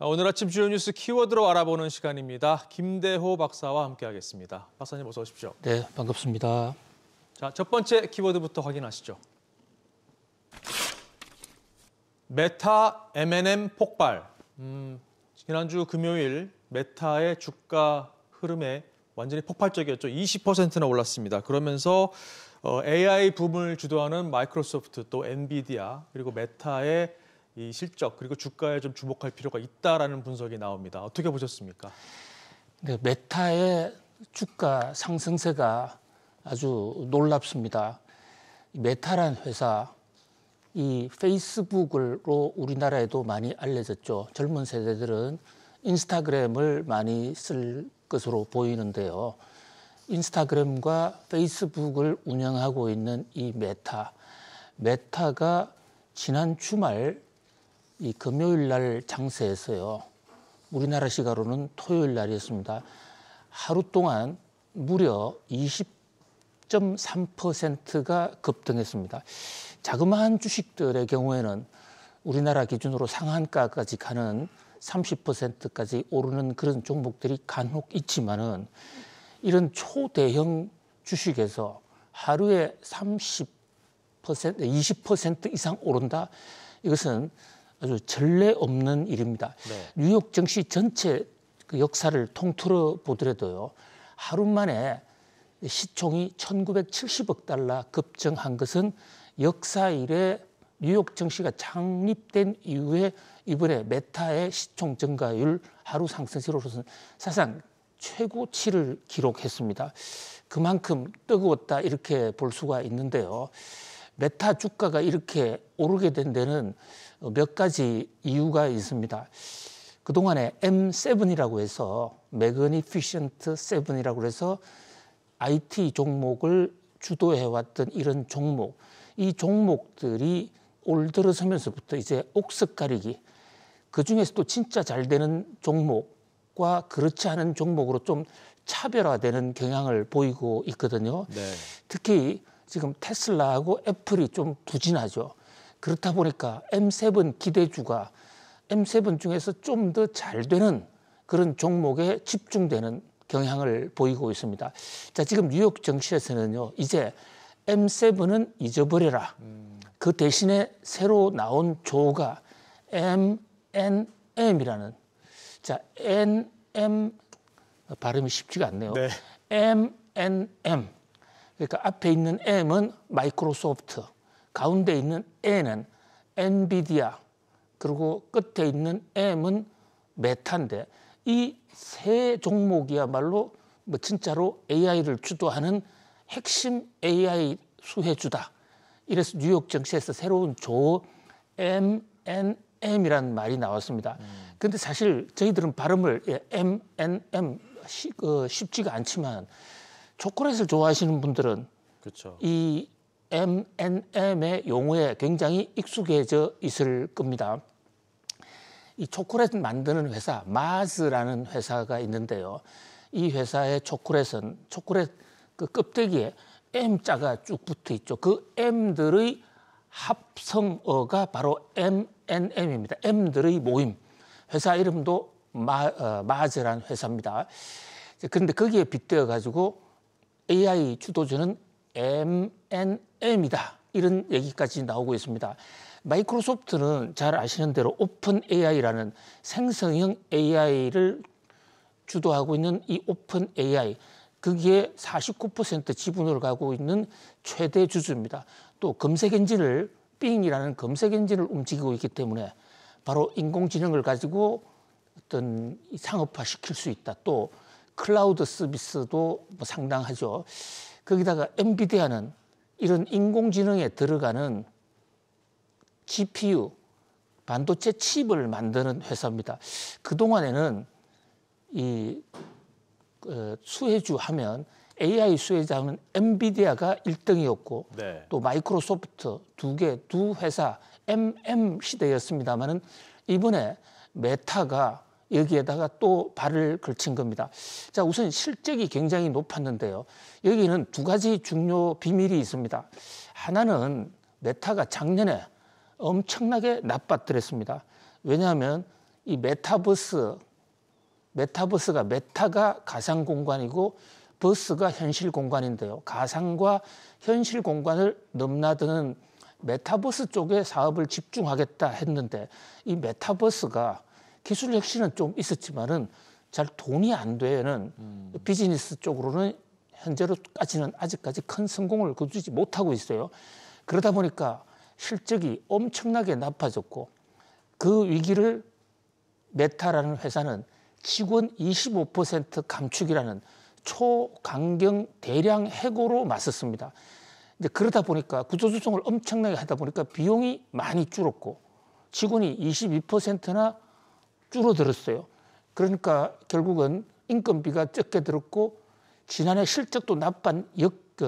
오늘 아침 주요 뉴스 키워드로 알아보는 시간입니다. 김대호 박사와 함께하겠습니다. 박사님 어서 오십시오. 네, 반갑습니다. 자, 첫 번째 키워드부터 확인하시죠. 메타 M&M 폭발. 지난주 금요일 메타의 주가 흐름에 완전히 폭발적이었죠. 20%나 올랐습니다. 그러면서 AI 붐을 주도하는 마이크로소프트 또 엔비디아 그리고 메타의 이 실적 그리고 주가에 좀 주목할 필요가 있다라는 분석이 나옵니다. 어떻게 보셨습니까? 네, 메타의 주가 상승세가 아주 놀랍습니다. 메타란 회사, 이 페이스북으로 우리나라에도 많이 알려졌죠. 젊은 세대들은 인스타그램을 많이 쓸 것으로 보이는데요. 인스타그램과 페이스북을 운영하고 있는 이 메타가 지난 주말 이 금요일 날 장세에서요. 우리나라 시간으로는 토요일 날이었습니다. 하루 동안 무려 20.3%가 급등했습니다. 자그마한 주식들의 경우에는 우리나라 기준으로 상한가까지 가는 30%까지 오르는 그런 종목들이 간혹 있지만은 이런 초대형 주식에서 하루에 30%, 20% 이상 오른다? 이것은 아주 전례 없는 일입니다. 네. 뉴욕 증시 전체 그 역사를 통틀어 보더라도요. 하루 만에 시총이 1970억 달러 급증한 것은 역사 이래 뉴욕 증시가 창립된 이후에 이번에 메타의 시총 증가율 하루 상승세로서는 사상 최고치를 기록했습니다. 그만큼 뜨거웠다 이렇게 볼 수가 있는데요. 메타 주가가 이렇게 오르게 된 데는 몇 가지 이유가 있습니다. 그동안에 M7이라고 해서 매그니피션트 7이라고 해서 IT 종목을 주도해왔던 이런 종목, 이 종목들이 올 들어서면서부터 이제 옥석 가리기, 그중에서도 진짜 잘 되는 종목과 그렇지 않은 종목으로 좀 차별화되는 경향을 보이고 있거든요. 네. 특히 지금 테슬라하고 애플이 좀 부진하죠. 그렇다 보니까 M7 기대주가 M7 중에서 좀 더 잘 되는 그런 종목에 집중되는 경향을 보이고 있습니다. 자, 지금 뉴욕 증시에서는요, 이제 M7은 잊어버려라. 그 대신에 새로 나온 조가 MNM이라는, 자, NM, 발음이 쉽지가 않네요. 네. MNM. 그러니까 앞에 있는 M은 마이크로소프트, 가운데 있는 N은 엔비디아, 그리고 끝에 있는 M은 메타인데 이 세 종목이야말로 뭐 진짜로 AI를 주도하는 핵심 AI 수혜주다. 이래서 뉴욕 증시에서 새로운 조 MNM이라는 말이 나왔습니다. 그런데 사실 저희들은 발음을 MNM 쉽지가 않지만 초콜릿을 좋아하시는 분들은 그렇죠. 이 MNM의 용어에 굉장히 익숙해져 있을 겁니다. 이 초콜릿 만드는 회사 마즈라는 회사가 있는데요. 이 회사의 초콜릿은 초콜릿 그 껍데기에 M자가 쭉 붙어 있죠. 그 M들의 합성어가 바로 MNM입니다. M들의 모임. 회사 이름도 마즈라는 회사입니다. 그런데 거기에 빗대어 가지고 AI 주도주는 MNM이다. 이런 얘기까지 나오고 있습니다. 마이크로소프트는 잘 아시는 대로 오픈 AI라는 생성형 AI를 주도하고 있는 이 오픈 AI, 거기에 49% 지분을 가지고 있는 최대 주주입니다. 또 검색 엔진을 빙이라는 검색 엔진을 움직이고 있기 때문에 바로 인공지능을 가지고 어떤 상업화 시킬 수 있다. 또 클라우드 서비스도 뭐 상당하죠. 거기다가 엔비디아는 이런 인공지능에 들어가는 GPU, 반도체 칩을 만드는 회사입니다. 그동안에는 이 수혜주 하면 AI 수혜자 하면 엔비디아가 1등이었고 네. 또 마이크로소프트 두 회사 MM 시대였습니다만은 이번에 메타가 여기에다가 또 발을 걸친 겁니다. 자, 우선 실적이 굉장히 높았는데요. 여기는 두 가지 중요 비밀이 있습니다. 하나는 메타가 작년에 엄청나게 나빴더랬습니다. 왜냐하면 이 메타버스가 메타가 가상 공간이고 버스가 현실 공간인데요. 가상과 현실 공간을 넘나드는 메타버스 쪽에 사업을 집중하겠다 했는데 이 메타버스가 기술 혁신은 좀 있었지만은 잘 돈이 안 되는 비즈니스 쪽으로는 현재로까지는 아직까지 큰 성공을 거두지 못하고 있어요. 그러다 보니까 실적이 엄청나게 나빠졌고 그 위기를 메타라는 회사는 직원 25% 감축이라는 초강경 대량 해고로 맞섰습니다. 이제 그러다 보니까 구조조정을 엄청나게 하다 보니까 비용이 많이 줄었고 직원이 22%나 줄어들었어요. 그러니까 결국은 인건비가 적게 들었고 지난해 실적도 나쁜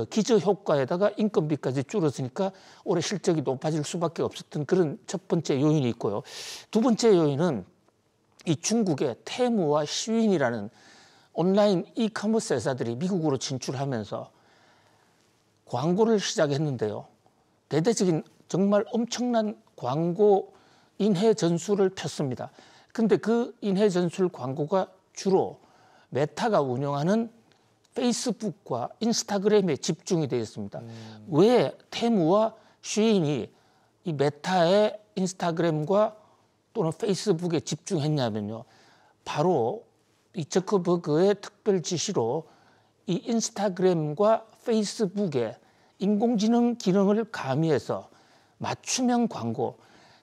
기저효과에다가 인건비까지 줄었으니까 올해 실적이 높아질 수밖에 없었던 그런 첫 번째 요인이 있고요. 두 번째 요인은 이 중국의 테무와 쉬인이라는 온라인 이커머스 회사들이 미국으로 진출하면서 광고를 시작했는데요. 대대적인 정말 엄청난 광고 인해 전술을 폈습니다. 근데 그 인해 전술 광고가 주로 메타가 운영하는 페이스북과 인스타그램에 집중이 되어 있습니다. 왜 테무와 쉬인이 이 메타의 인스타그램과 또는 페이스북에 집중했냐면요. 바로 이 저커버그의 특별 지시로 이 인스타그램과 페이스북에 인공지능 기능을 가미해서 맞춤형 광고,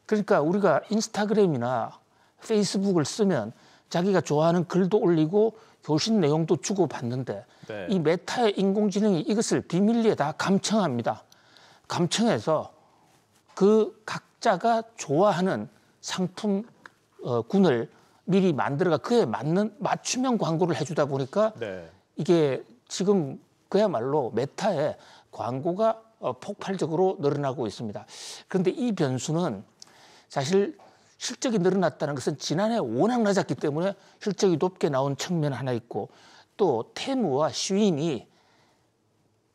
그러니까 우리가 인스타그램이나 페이스북을 쓰면 자기가 좋아하는 글도 올리고 교신 내용도 주고받는데 네. 이 메타의 인공지능이 이것을 비밀리에 다 감청합니다. 감청해서 그 각자가 좋아하는 상품군을 미리 만들어가 그에 맞는 맞춤형 광고를 해주다 보니까 네. 이게 지금 그야말로 메타의 광고가 폭발적으로 늘어나고 있습니다. 그런데 이 변수는 사실 실적이 늘어났다는 것은 지난해 워낙 낮았기 때문에 실적이 높게 나온 측면 하나 있고 또 테무와 쉬인이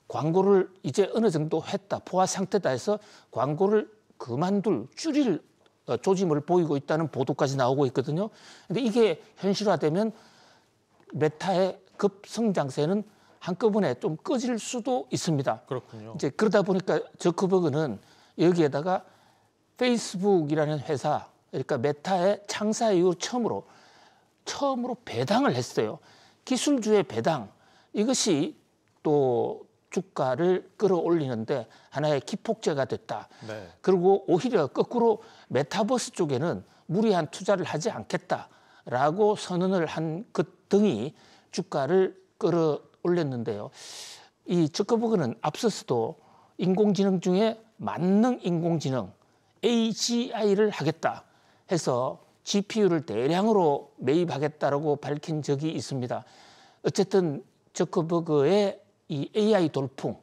광고를 이제 어느 정도 했다, 포화 상태다 해서 광고를 줄일 조짐을 보이고 있다는 보도까지 나오고 있거든요. 근데 이게 현실화되면 메타의 급성장세는 한꺼번에 좀 꺼질 수도 있습니다. 그렇군요. 이제 그러다 보니까 저커버그는 여기에다가 페이스북이라는 회사, 그러니까 메타의 창사 이후 처음으로 배당을 했어요. 기술주의 배당, 이것이 또 주가를 끌어올리는데 하나의 기폭제가 됐다. 네. 그리고 오히려 거꾸로 메타버스 쪽에는 무리한 투자를 하지 않겠다라고 선언을 한 것 등이 주가를 끌어올렸는데요. 이 저커버그는 앞서서도 인공지능 중에 만능 인공지능 AGI를 하겠다 해서 GPU를 대량으로 매입하겠다라고 밝힌 적이 있습니다. 어쨌든 저커버그의 이 AI 돌풍,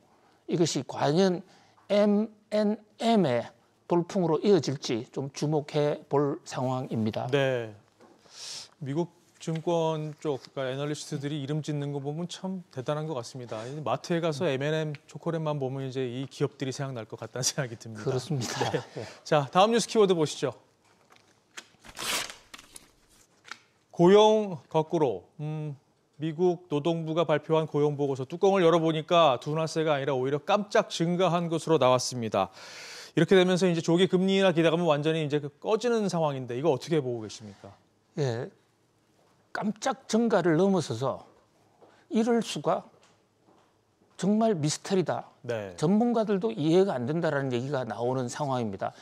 이것이 과연 MNM의 돌풍으로 이어질지 좀 주목해 볼 상황입니다. 네. 미국 증권 쪽 그러니까 애널리스트들이 이름 짓는 거 보면 참 대단한 것 같습니다. 마트에 가서 M&M 초콜릿만 보면 이제 이 기업들이 생각날 것 같다는 생각이 듭니다. 그렇습니다. 네. 자, 다음 뉴스 키워드 보시죠. 고용 거꾸로. 미국 노동부가 발표한 고용 보고서 뚜껑을 열어보니까 둔화세가 아니라 오히려 깜짝 증가한 것으로 나왔습니다. 이렇게 되면서 이제 조기 금리 인하 기대감은 완전히 이제 꺼지는 상황인데 이거 어떻게 보고 계십니까? 예, 깜짝 증가를 넘어서서 이럴 수가 정말 미스터리다. 네. 전문가들도 이해가 안 된다라는 얘기가 나오는 상황입니다.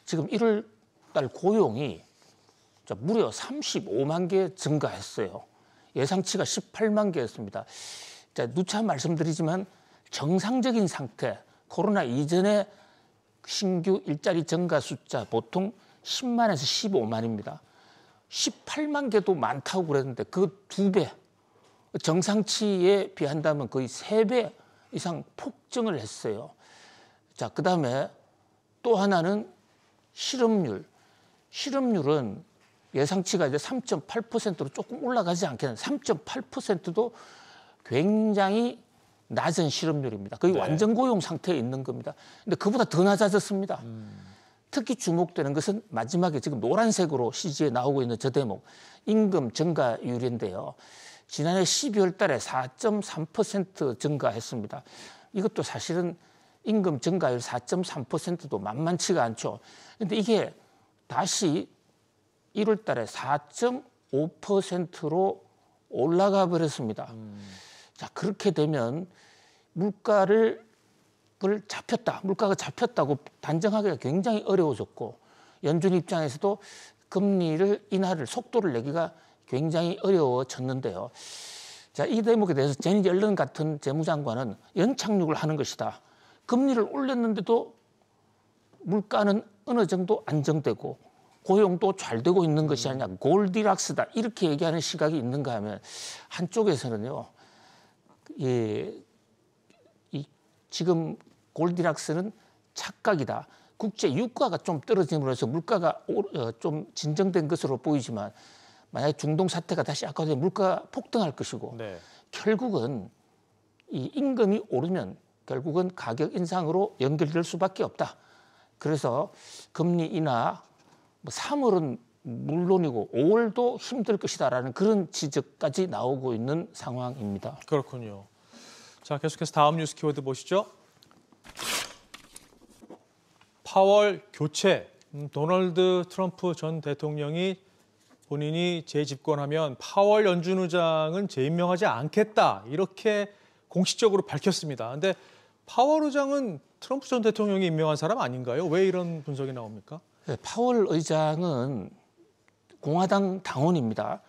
지금 1월 달 고용이 무려 35만 개 증가했어요. 예상치가 18만 개였습니다. 자, 누차 말씀드리지만 정상적인 상태, 코로나 이전의 신규 일자리 증가 숫자 보통 10만에서 15만입니다. 18만 개도 많다고 그랬는데 그 2배, 정상치에 비한다면 거의 3배 이상 폭증을 했어요. 자, 그다음에 또 하나는 실업률. 실업률은 예상치가 이제 3.8%로 조금 올라가지 않겠나. 3.8%도 굉장히 낮은 실업률입니다. 거의 네. 완전 고용 상태에 있는 겁니다. 근데 그보다 더 낮아졌습니다. 특히 주목되는 것은 마지막에 지금 노란색으로 CG에 나오고 있는 저 대목, 임금 증가율인데요. 지난해 12월 달에 4.3% 증가했습니다. 이것도 사실은 임금 증가율 4.3%도 만만치가 않죠. 그런데 이게 다시 1월 달에 4.5%로 올라가 버렸습니다. 자, 그렇게 되면 물가가 잡혔다고 단정하기가 굉장히 어려워졌고, 연준 입장에서도 금리를 인하를 속도를 내기가 굉장히 어려워졌는데요. 자, 이 대목에 대해서 제닛 옐런 같은 재무장관은 연착륙을 하는 것이다. 금리를 올렸는데도 물가는 어느 정도 안정되고 고용도 잘 되고 있는 것이 아니냐, 골디락스다, 이렇게 얘기하는 시각이 있는가 하면, 한쪽에서는요, 지금 골디락스는 착각이다. 국제 유가가 좀 떨어짐으로 해서 물가가 좀 진정된 것으로 보이지만, 만약에 중동 사태가 다시 악화되면 물가가 폭등할 것이고, 네. 결국은 이 임금이 오르면 결국은 가격 인상으로 연결될 수밖에 없다. 그래서 금리 인하 3월은 물론이고 5월도 힘들 것이다라는 그런 지적까지 나오고 있는 상황입니다. 그렇군요. 자, 계속해서 다음 뉴스 키워드 보시죠. 파월 교체. 도널드 트럼프 전 대통령이 본인이 재집권하면 파월 연준 의장은 재임명하지 않겠다, 이렇게 공식적으로 밝혔습니다. 그런데 파월 의장은 트럼프 전 대통령이 임명한 사람 아닌가요? 왜 이런 분석이 나옵니까? 네, 파월 의장은 공화당 당원입니다.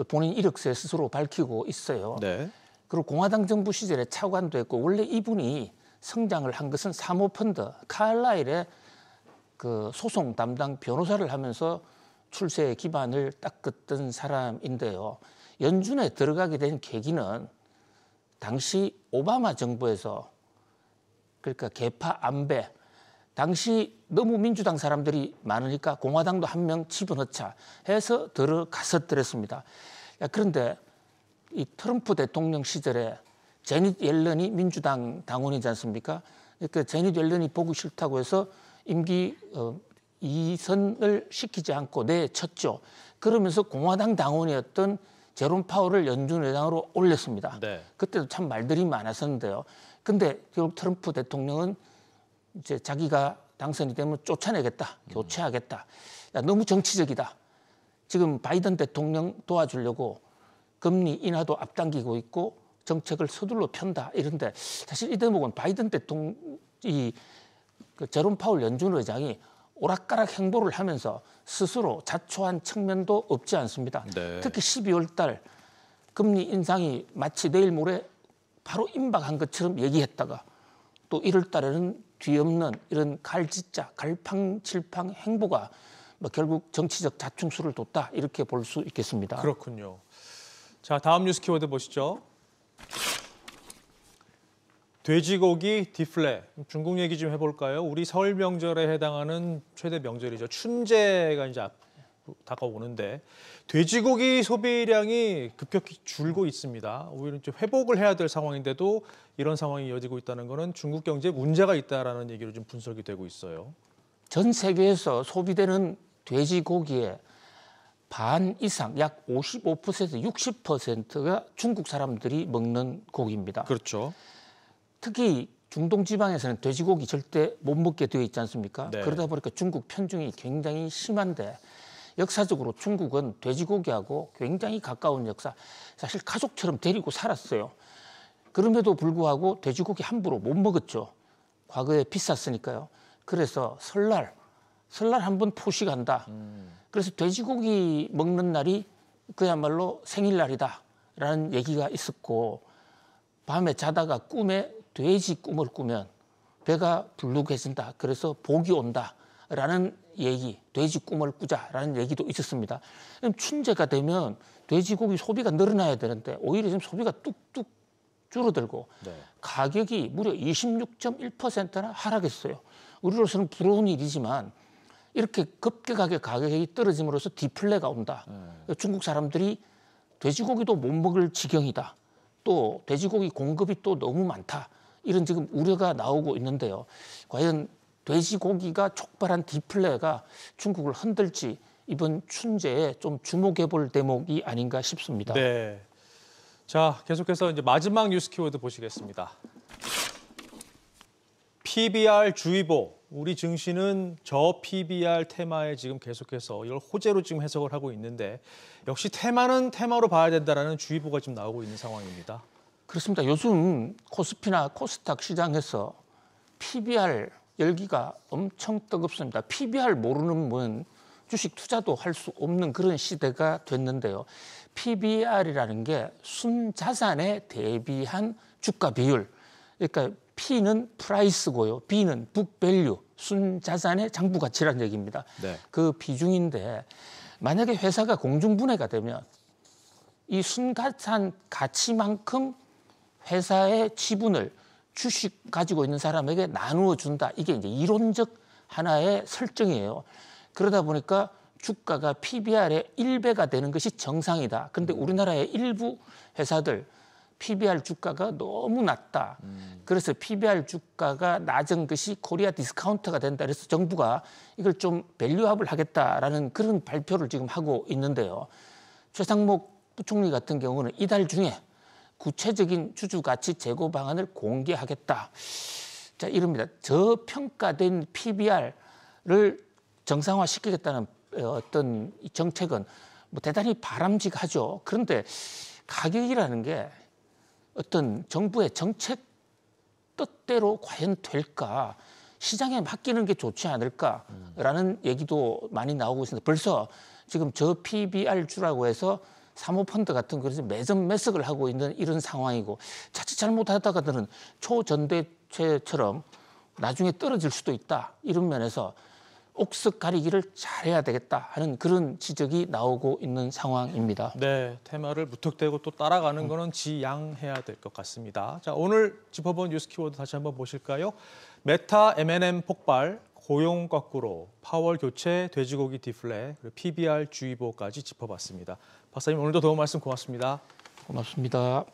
본인 이력서에 스스로 밝히고 있어요. 네. 그리고 공화당 정부 시절에 차관도 했고, 원래 이분이 성장을 한 것은 사모펀드 칼라일의 그 소송 담당 변호사를 하면서 출세의 기반을 닦았던 사람인데요. 연준에 들어가게 된 계기는 당시 오바마 정부에서, 그러니까 계파 안배, 당시 너무 민주당 사람들이 많으니까 공화당도 한 명 집어넣자 해서 들어갔었더랬습니다. 그런데 이 트럼프 대통령 시절에 제닛 옐런이 민주당 당원이지 않습니까? 그러니까 제닛 옐런이 보기 싫다고 해서 임기 이선을 시키지 않고 내쳤죠. 그러면서 공화당 당원이었던 제롬 파월을 연준 의장으로 올렸습니다. 네. 그때도 참 말들이 많았었는데요. 근데 결국 트럼프 대통령은 이제 자기가 당선이 되면 쫓아내겠다, 교체하겠다. 야, 너무 정치적이다. 지금 바이든 대통령 도와주려고 금리 인하도 앞당기고 있고 정책을 서둘러 편다, 이런데 사실 이 대목은 바이든 대통령, 그 제롬 파월 연준 의장이 오락가락 행보를 하면서 스스로 자초한 측면도 없지 않습니다. 네. 특히 12월 달 금리 인상이 마치 내일 모레 바로 임박한 것처럼 얘기했다가 또 1월 달에는 뒤없는 이런 갈짓자, 갈팡질팡 행보가 결국 정치적 자충수를 뒀다, 이렇게 볼 수 있겠습니다. 그렇군요. 자, 다음 뉴스 키워드 보시죠. 돼지고기 디플레. 중국 얘기 좀 해볼까요? 우리 설 명절에 해당하는 최대 명절이죠. 춘제가 이제 다가오는데 돼지고기 소비량이 급격히 줄고 있습니다. 오히려 이제 회복을 해야 될 상황인데도 이런 상황이 이어지고 있다는 것은 중국 경제에 문제가 있다라는 얘기로 좀 분석이 되고 있어요. 전 세계에서 소비되는 돼지고기의 반 이상, 약 55%, 60%가 중국 사람들이 먹는 고기입니다. 그렇죠. 특히 중동 지방에서는 돼지고기 절대 못 먹게 되어 있지 않습니까? 네. 그러다 보니까 중국 편중이 굉장히 심한데, 역사적으로 중국은 돼지고기하고 굉장히 가까운 역사, 사실 가족처럼 데리고 살았어요. 그럼에도 불구하고 돼지고기 함부로 못 먹었죠. 과거에 비쌌으니까요. 그래서 설날 한번 포식한다. 그래서 돼지고기 먹는 날이 그야말로 생일날이다라는 얘기가 있었고, 밤에 자다가 꿈에 돼지 꿈을 꾸면 배가 불룩해진다. 그래서 복이 온다라는 얘기, 돼지 꿈을 꾸자라는 얘기도 있었습니다. 춘제가 되면 돼지고기 소비가 늘어나야 되는데 오히려 지금 소비가 뚝뚝 줄어들고 네. 가격이 무려 26.1%나 하락했어요. 우리로서는 부러운 일이지만 이렇게 급격하게 가격이 떨어짐으로써 디플레가 온다. 중국 사람들이 돼지고기도 못 먹을 지경이다. 또 돼지고기 공급이 또 너무 많다. 이런 지금 우려가 나오고 있는데요. 과연 돼지고기가 촉발한 디플레가 중국을 흔들지 이번 춘제에 좀 주목해볼 대목이 아닌가 싶습니다. 네. 자, 계속해서 이제 마지막 뉴스 키워드 보시겠습니다. PBR 주의보. 우리 증시는 저 PBR 테마에 지금 계속해서 이걸 호재로 지금 해석을 하고 있는데 역시 테마는 테마로 봐야 된다라는 주의보가 지금 나오고 있는 상황입니다. 그렇습니다. 요즘 코스피나 코스닥 시장에서 PBR 열기가 엄청 뜨겁습니다. PBR 모르는 분 주식 투자도 할 수 없는 그런 시대가 됐는데요. PBR이라는 게 순자산에 대비한 주가 비율. 그러니까 P는 프라이스고요. B는 북밸류, 순자산의 장부가치라는 얘기입니다. 네. 그 비중인데 만약에 회사가 공중분해가 되면 이 순자산 가치만큼 회사의 지분을 주식 가지고 있는 사람에게 나누어 준다. 이게 이제 이론적 하나의 설정이에요. 그러다 보니까 주가가 PBR의 1배가 되는 것이 정상이다. 그런데 우리나라의 일부 회사들 PBR 주가가 너무 낮다. 그래서 PBR 주가가 낮은 것이 코리아 디스카운트가 된다. 그래서 정부가 이걸 좀 밸류업을 하겠다라는 그런 발표를 지금 하고 있는데요. 최상목 부총리 같은 경우는 이달 중에 구체적인 주주가치 제고 방안을 공개하겠다. 자, 이럽니다. 저평가된 PBR을 정상화시키겠다는 어떤 정책은 뭐 대단히 바람직하죠. 그런데 가격이라는 게 어떤 정부의 정책 뜻대로 과연 될까? 시장에 맡기는 게 좋지 않을까라는 얘기도 많이 나오고 있습니다. 벌써 지금 저 PBR주라고 해서 사모펀드 같은 그래서 매점 매석을 하고 있는 이런 상황이고 자칫 잘못하다가는 초전대체처럼 나중에 떨어질 수도 있다. 이런 면에서 옥석 가리기를 잘해야 되겠다 하는 그런 지적이 나오고 있는 상황입니다. 네, 테마를 무턱대고 또 따라가는 거는 지양해야 될 것 같습니다. 자, 오늘 짚어본 뉴스 키워드 다시 한번 보실까요? 메타 M&M 폭발, 고용 거꾸로, 파월 교체, 돼지고기 디플레, 그리고 PBR 주의보까지 짚어봤습니다. 박사님 오늘도 도움 말씀 고맙습니다. 고맙습니다.